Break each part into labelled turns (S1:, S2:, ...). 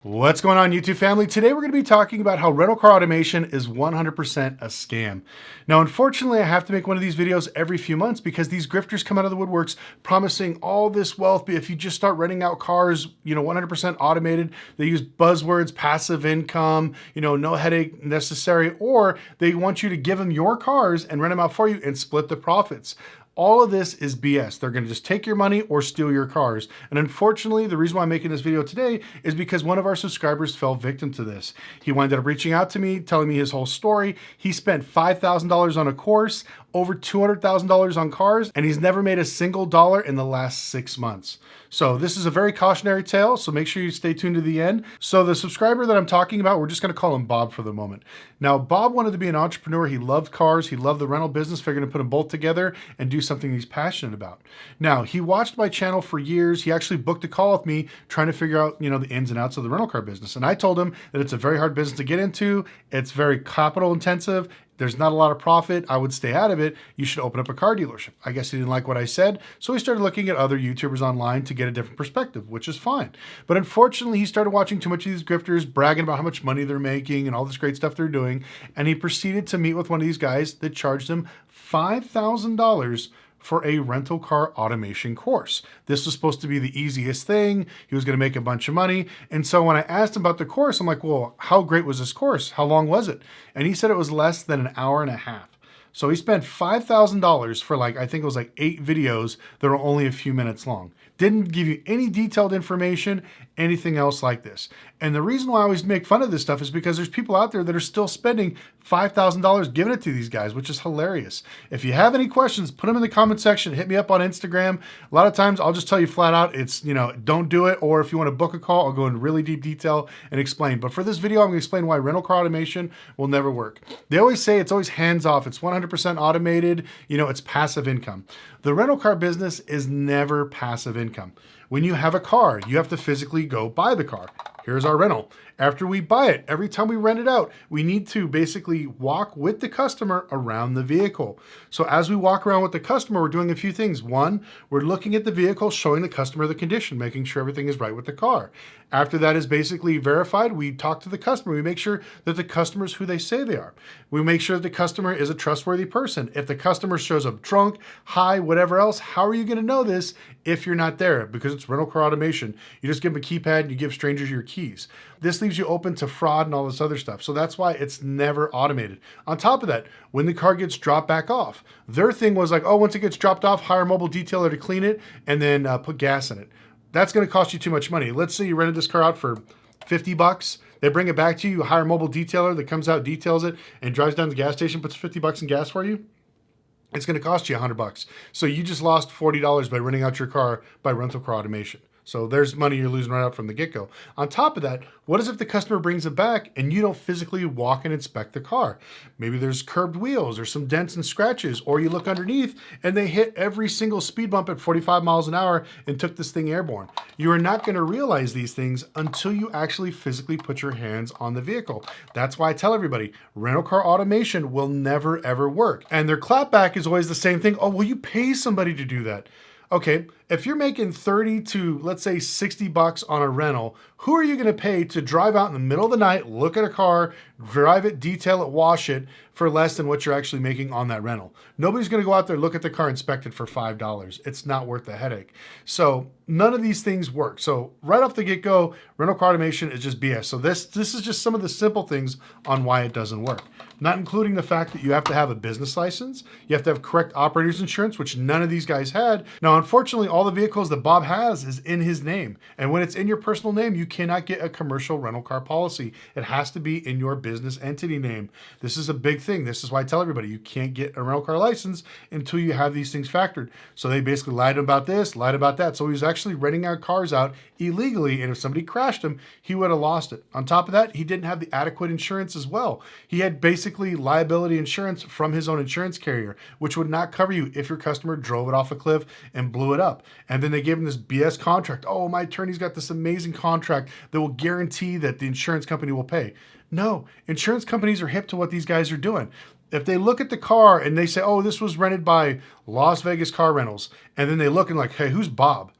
S1: What's going on, YouTube family? Today we're going to be talking about how rental car automation is 100% a scam. Now, unfortunately, I have to make one of these videos every few months because these grifters come out of the woodworks promising all this wealth. But if you just start renting out cars, 100% automated, they use buzzwords, passive income, no headache necessary, or they want you to give them your cars and rent them out for you and split the profits. All of this is BS. They're going to just take your money or steal your cars. And unfortunately, the reason why I'm making this video today is because one of our subscribers fell victim to this. He wound up reaching out to me, telling me his whole story. He spent $5,000 on a course, over $200,000 on cars, and he's never made a single dollar in the last 6 months. So this is a very cautionary tale, so make sure you stay tuned to the end. So the subscriber that I'm talking about, we're just gonna call him Bob for the moment. Now, Bob wanted to be an entrepreneur. He loved cars, he loved the rental business, figured to put them both together and do something he's passionate about. Now, he watched my channel for years. He actually booked a call with me trying to figure out, the ins and outs of the rental car business. And I told him that it's a very hard business to get into. It's very capital intensive. There's not a lot of profit. I would stay out of it. You should open up a car dealership. I guess he didn't like what I said, so he started looking at other YouTubers online to get a different perspective, which is fine. But unfortunately, he started watching too much of these grifters bragging about how much money they're making and all this great stuff they're doing, and he proceeded to meet with one of these guys that charged him $5,000 for a rental car automation course. This was supposed to be the easiest thing. He was going to make a bunch of money. And so when I asked him about the course, I'm like, well, how great was this course? How long was it? And he said it was less than an hour and a half. So he spent $5,000 for I think it was 8 videos that were only a few minutes long. Didn't give you any detailed information, anything else like this. And the reason why I always make fun of this stuff is because there's people out there that are still spending $5,000 giving it to these guys, which is hilarious. If you have any questions, put them in the comment section, hit me up on Instagram. A lot of times I'll just tell you flat out, it's, don't do it. Or if you want to book a call, I'll go into really deep detail and explain. But for this video, I'm going to explain why rental car automation will never work. They always say it's always hands off. It's 100% automated. It's passive income. The rental car business is never passive income. When you have a car, you have to physically go buy the car. Here's our rental. After we buy it, every time we rent it out, we need to basically walk with the customer around the vehicle. So as we walk around with the customer, we're doing a few things. One, we're looking at the vehicle, showing the customer the condition, making sure everything is right with the car. After that is basically verified, we talk to the customer. We make sure that the customer is who they say they are. We make sure that the customer is a trustworthy person. If the customer shows up drunk, high, whatever else, how are you going to know this if you're not there? Because it's rental car automation. You just give them a keypad and you give strangers your keys. This leaves you open to fraud and all this other stuff. So that's why it's never automated. On top of that, when the car gets dropped back off, their thing was once it gets dropped off, hire a mobile detailer to clean it and then put gas in it. That's going to cost you too much money. Let's say you rented this car out for 50 bucks. They bring it back to you, hire a mobile detailer that comes out, details it, and drives down to the gas station, puts 50 bucks in gas for you. It's going to cost you 100 bucks. So you just lost $40 by renting out your car by rental car automation. So there's money you're losing right out from the get-go. On top of that, what is if the customer brings it back and you don't physically walk and inspect the car? Maybe there's curved wheels or some dents and scratches, or you look underneath and they hit every single speed bump at 45 miles an hour and took this thing airborne. You are not going to realize these things until you actually physically put your hands on the vehicle. That's why I tell everybody, rental car automation will never ever work. And their clapback is always the same thing. Oh, will you pay somebody to do that? Okay, if you're making 30 to let's say 60 bucks on a rental, who are you going to pay to drive out in the middle of the night, look at a car, drive it, detail it, wash it for less than what you're actually making on that rental? Nobody's going to go out there, look at the car, inspect it for $5. It's not worth the headache. So none of these things work. So right off the get-go, rental car automation is just BS. So this is just some of the simple things on why it doesn't work. Not including the fact that you have to have a business license, you have to have correct operator's insurance, which none of these guys had. Now, unfortunately, all the vehicles that Bob has is in his name. And when it's in your personal name, you cannot get a commercial rental car policy. It has to be in your business entity name. This is a big thing. This is why I tell everybody you can't get a rental car license until you have these things factored. So they basically lied about this, lied about that. So he was actually renting our cars out illegally. And if somebody crashed him, he would have lost it. On top of that, he didn't have the adequate insurance as well. He had basically liability insurance from his own insurance carrier, which would not cover you if your customer drove it off a cliff and blew it up. And then they gave him this BS contract. Oh, my attorney's got this amazing contract that will guarantee that the insurance company will pay. No, insurance companies are hip to what these guys are doing. If they look at the car and they say, oh, this was rented by Las Vegas Car Rentals, and then they look and hey, who's Bob?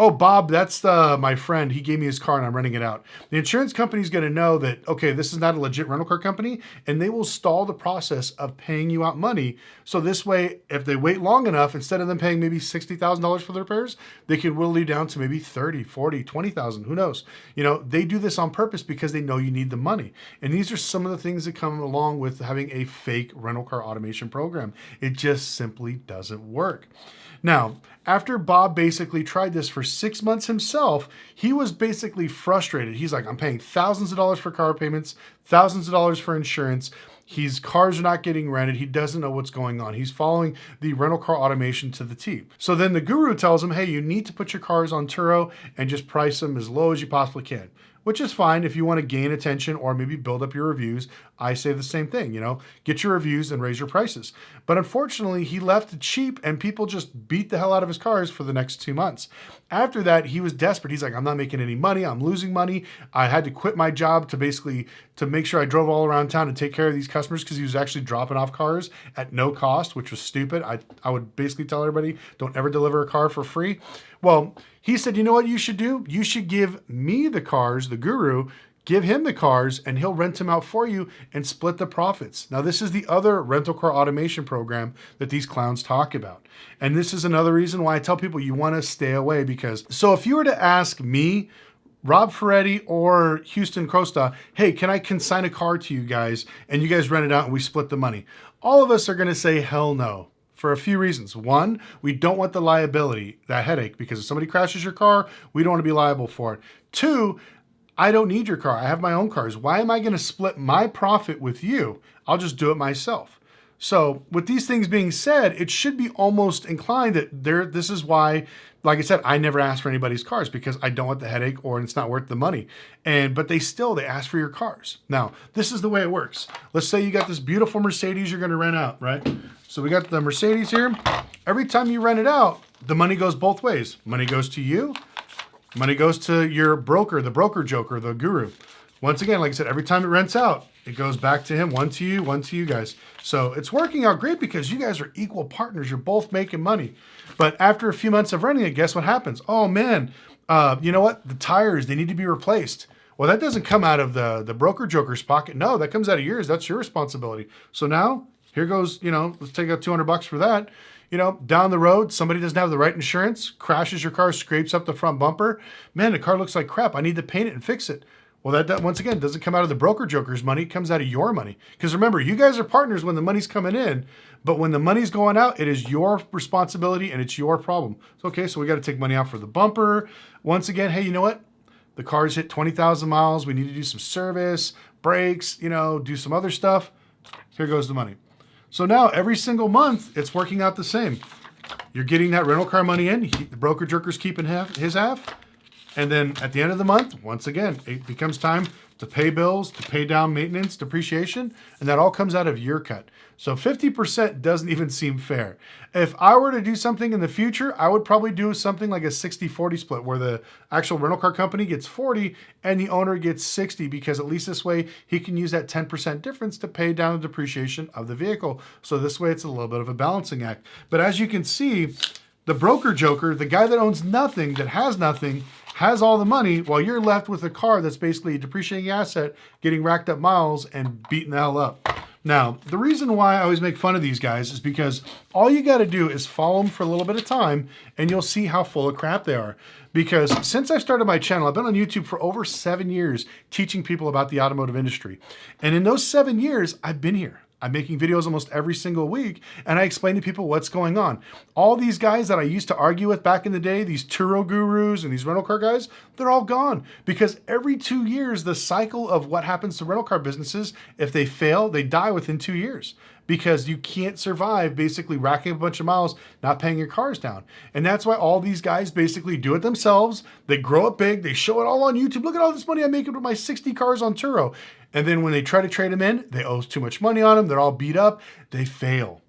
S1: Oh, Bob, that's my friend. He gave me his car and I'm renting it out. The insurance company's going to know that, okay, this is not a legit rental car company, and they will stall the process of paying you out money. So this way, if they wait long enough, instead of them paying maybe $60,000 for the repairs, they can whittle you down to maybe 30, 40, 20,000, who knows? You know, they do this on purpose because they know you need the money. And these are some of the things that come along with having a fake rental car automation program. It just simply doesn't work. Now, after Bob basically tried this for 6 months himself, he was basically frustrated. He's like, I'm paying thousands of dollars for car payments, thousands of dollars for insurance. His cars are not getting rented. He doesn't know what's going on. He's following the rental car automation to the T. So then the guru tells him, hey, you need to put your cars on Turo and just price them as low as you possibly can, which is fine if you want to gain attention or maybe build up your reviews. I say the same thing, you know, get your reviews and raise your prices. But unfortunately, he left it cheap and people just beat the hell out of his cars for the next 2 months. After that, he was desperate. He's like, I'm not making any money. I'm losing money. I had to quit my job to make sure I drove all around town and take care of these customers, because he was actually dropping off cars at no cost, which was stupid. I would basically tell everybody, don't ever deliver a car for free. Well, he said, you know what you should do? You should give me the cars, the guru, give him the cars and he'll rent them out for you and split the profits. Now, this is the other rental car automation program that these clowns talk about. And this is another reason why I tell people you want to stay away, because, so if you were to ask me, Rob Ferretti or Houston Costa, hey, can I consign a car to you guys and you guys rent it out and we split the money? All of us are going to say, hell no. For a few reasons. One, we don't want the liability, that headache, because if somebody crashes your car, we don't want to be liable for it. Two, I don't need your car. I have my own cars. Why am I going to split my profit with you? I'll just do it myself. So with these things being said, it should be almost inclined that this is why, like I said, I never ask for anybody's cars, because I don't want the headache or it's not worth the money. But they ask for your cars. Now, this is the way it works. Let's say you got this beautiful Mercedes you're going to rent out, right? So we got the Mercedes here. Every time you rent it out, the money goes both ways. Money goes to you. Money goes to your broker, the broker joker, the guru. Once again, like I said, every time it rents out, it goes back to him, one to you guys. So it's working out great because you guys are equal partners. You're both making money. But after a few months of renting it, guess what happens? Oh man, you know what? The tires, they need to be replaced. Well, that doesn't come out of the broker joker's pocket. No, that comes out of yours. That's your responsibility. So now here goes, you know, let's take out $200 for that. You know, down the road, somebody doesn't have the right insurance, crashes your car, scrapes up the front bumper. Man, the car looks like crap. I need to paint it and fix it. Well, that once again doesn't come out of the broker joker's money. It comes out of your money. Because remember, you guys are partners when the money's coming in, but when the money's going out, it is your responsibility and it's your problem. So, okay, so we got to take money out for the bumper. Once again, hey, you know what? The car's hit 20,000 miles. We need to do some service, brakes, you know, do some other stuff. Here goes the money. So now every single month, it's working out the same. You're getting that rental car money in. The broker jerker's keeping his half. And then at the end of the month, once again, it becomes time to pay bills, to pay down maintenance, depreciation, and that all comes out of your cut. So 50% doesn't even seem fair. If I were to do something in the future, I would probably do something like a 60-40 split where the actual rental car company gets 40 and the owner gets 60, because at least this way he can use that 10% difference to pay down the depreciation of the vehicle. So this way it's a little bit of a balancing act. But as you can see, the broker joker, the guy that owns nothing, that has nothing, has all the money, while you're left with a car that's basically a depreciating asset, getting racked up miles and beaten the hell up. Now, the reason why I always make fun of these guys is because all you got to do is follow them for a little bit of time and you'll see how full of crap they are. Because since I've started my channel, I've been on YouTube for over 7 years teaching people about the automotive industry. And in those 7 years, I've been here. I'm making videos almost every single week, and I explain to people what's going on. All these guys that I used to argue with back in the day, these Turo gurus and these rental car guys, they're all gone. Because every 2 years, the cycle of what happens to rental car businesses, if they fail, they die within 2 years. Because you can't survive basically racking up a bunch of miles, not paying your cars down. And that's why all these guys basically do it themselves. They grow it big. They show it all on YouTube. Look at all this money I'm making with my 60 cars on Turo. And then when they try to trade them in, they owe too much money on them. They're all beat up. They fail.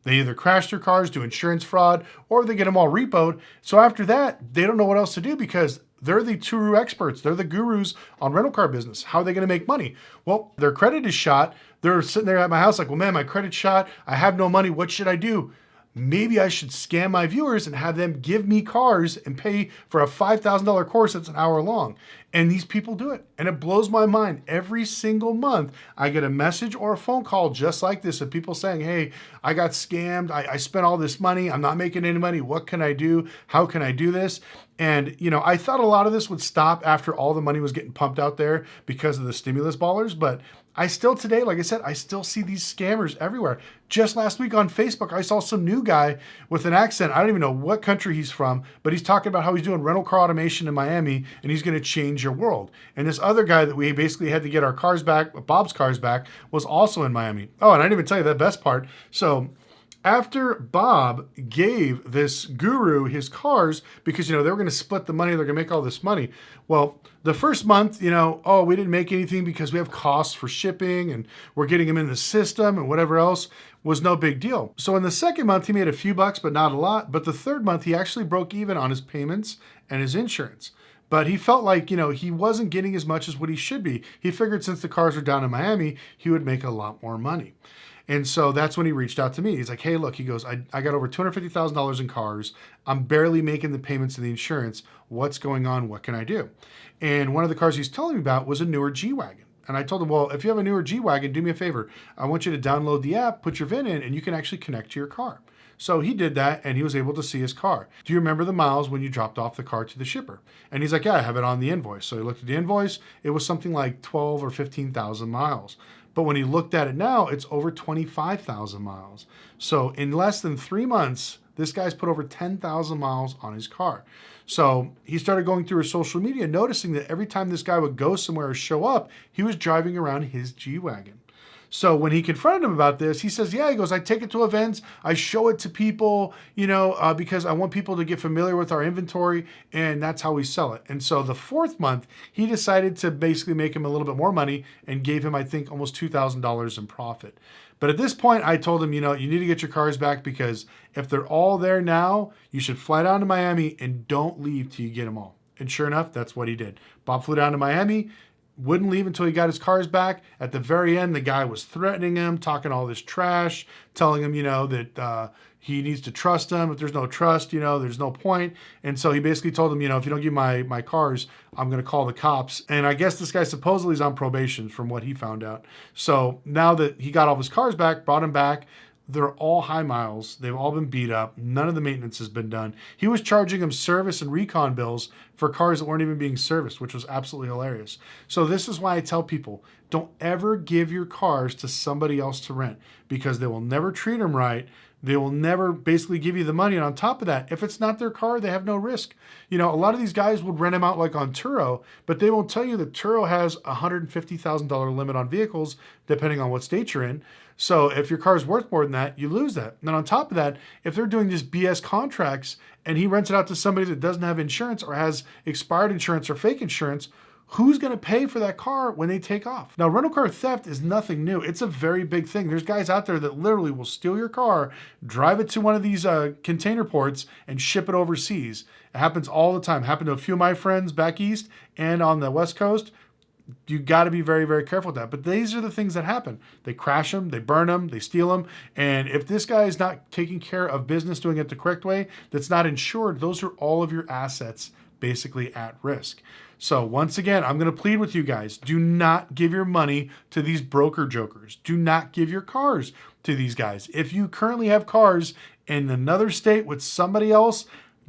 S1: They either crash their cars, do insurance fraud, or they get them all repoed. So after that, they don't know what else to do because they're the Turo experts. They're the gurus on rental car business. How are they going to make money? Well, their credit is shot. They're sitting there at my house like, well, man, my credit's shot. I have no money. What should I do? maybe I should scam my viewers and have them give me cars and pay for a $5,000 course that's an hour long. And these people do it. And it blows my mind. Every single month, I get a message or a phone call just like this of people saying, hey, I got scammed. I spent all this money. I'm not making any money. What can I do? How can I do this? And, I thought a lot of this would stop after all the money was getting pumped out there because of the stimulus ballers. But I still today, like I said, I still see these scammers everywhere. Just last week on Facebook, I saw some new guy with an accent. I don't even know what country he's from, but he's talking about how he's doing rental car automation in Miami and he's going to change your world. And this other guy that we basically had to get our cars back, Bob's cars back, was also in Miami. Oh, and I didn't even tell you the best part. So after Bob gave this guru his cars, because, they were going to split the money, they're going to make all this money. Well, the first month, we didn't make anything because we have costs for shipping and we're getting him in the system and whatever else was no big deal. So in the second month, he made a few bucks, but not a lot. But the third month, he actually broke even on his payments and his insurance. But he felt like, he wasn't getting as much as what he should be. He figured since the cars are down in Miami, he would make a lot more money. And so that's when he reached out to me. He's like, hey, look, he goes, I got over $250,000 in cars. I'm barely making the payments to the insurance. What's going on? What can I do? And one of the cars he's telling me about was a newer G-Wagon. And I told him, well, if you have a newer G-Wagon, do me a favor. I want you to download the app, put your VIN in, and you can actually connect to your car. So he did that, and he was able to see his car. Do you remember the miles when you dropped off the car to the shipper? And he's like, yeah, I have it on the invoice. So he looked at the invoice. It was something like 12 or 15,000 miles. But when he looked at it now, it's over 25,000 miles. So in less than 3 months, this guy's put over 10,000 miles on his car. So he started going through his social media, noticing that every time this guy would go somewhere or show up, he was driving around his G-Wagon. So when he confronted him about this, he says, yeah, he goes, I take it to events. I show it to people, because I want people to get familiar with our inventory, and that's how we sell it. And so the fourth month, he decided to basically make him a little bit more money and gave him, I think, almost $2,000 in profit. But at this point, I told him, you need to get your cars back, because if they're all there now, you should fly down to Miami and don't leave till you get them all. And sure enough, that's what he did. Bob flew down to Miami, wouldn't leave until he got his cars back. At the very end, the guy was threatening him, talking all this trash, telling him, that he needs to trust him. If there's no trust, there's no point. And so he basically told him, if you don't give my cars, I'm going to call the cops. And I guess this guy supposedly is on probation from what he found out. So now that he got all of his cars back, brought him back, they're all high miles. They've all been beat up. None of the maintenance has been done. He was charging him service and recon bills for cars that weren't even being serviced, which was absolutely hilarious. So this is why I tell people, don't ever give your cars to somebody else to rent, because they will never treat them right. They will never basically give you the money. And on top of that, if it's not their car, they have no risk. A lot of these guys would rent them out like on Turo, but they won't tell you that Turo has a $150,000 limit on vehicles, depending on what state you're in. So if your car is worth more than that, you lose that. And then on top of that, if they're doing just BS contracts and he rents it out to somebody that doesn't have insurance or has expired insurance or fake insurance, who's going to pay for that car when they take off? Now, rental car theft is nothing new. It's a very big thing. There's guys out there that literally will steal your car, drive it to one of these container ports, and ship it overseas. It happens all the time. It happened to a few of my friends back east and on the West Coast. You got to be very, very careful with that. But these are the things that happen. They crash them, they burn them, they steal them. And if this guy is not taking care of business, doing it the correct way, that's not insured, those are all of your assets basically at risk. So once again, I'm going to plead with you guys. Do not give your money to these broker jokers. Do not give your cars to these guys. If you currently have cars in another state with somebody else,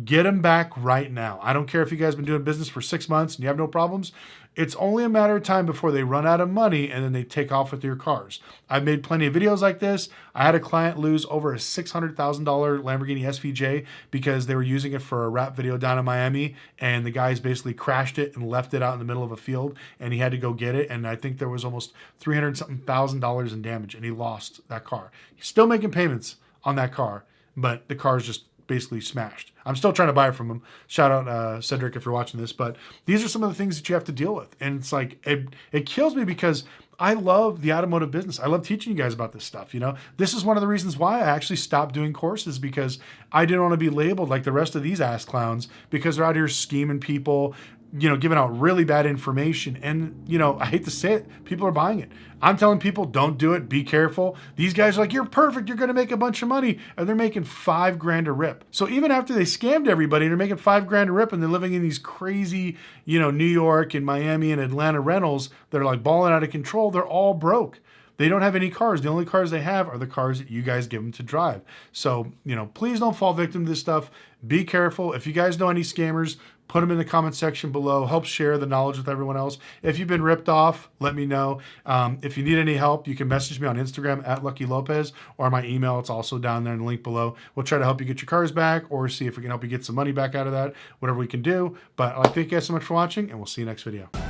S1: get them back right now. I don't care if you guys have been doing business for 6 months and you have no problems. It's only a matter of time before they run out of money and then they take off with your cars. I've made plenty of videos like this. I had a client lose over a $600,000 Lamborghini SVJ because they were using it for a rap video down in Miami, and the guys basically crashed it and left it out in the middle of a field, and he had to go get it. And I think there was almost $300,000 in damage, and he lost that car. He's still making payments on that car, but the car is just basically smashed. I'm still trying to buy it from him. Shout out Cedric if you're watching this. But these are some of the things that you have to deal with. And it's like, it kills me because I love the automotive business. I love teaching you guys about this stuff. This is one of the reasons why I actually stopped doing courses, because I didn't want to be labeled like the rest of these ass clowns because they're out here scheming people, giving out really bad information. And, I hate to say it, people are buying it. I'm telling people, don't do it. Be careful. These guys are like, you're perfect. You're going to make a bunch of money. And they're making $5,000 a rip. So even after they scammed everybody, they're making $5,000 a rip, and they're living in these crazy, New York and Miami and Atlanta rentals that are like balling out of control. They're all broke. They don't have any cars. The only cars they have are the cars that you guys give them to drive. So, please don't fall victim to this stuff. Be careful. If you guys know any scammers, put them in the comment section below. Help share the knowledge with everyone else. If you've been ripped off, let me know. If you need any help, you can message me on Instagram at Lucky Lopez, or my email. It's also down there in the link below. We'll try to help you get your cars back, or see if we can help you get some money back out of that, whatever we can do. But I'd like to thank you guys so much for watching, and we'll see you next video.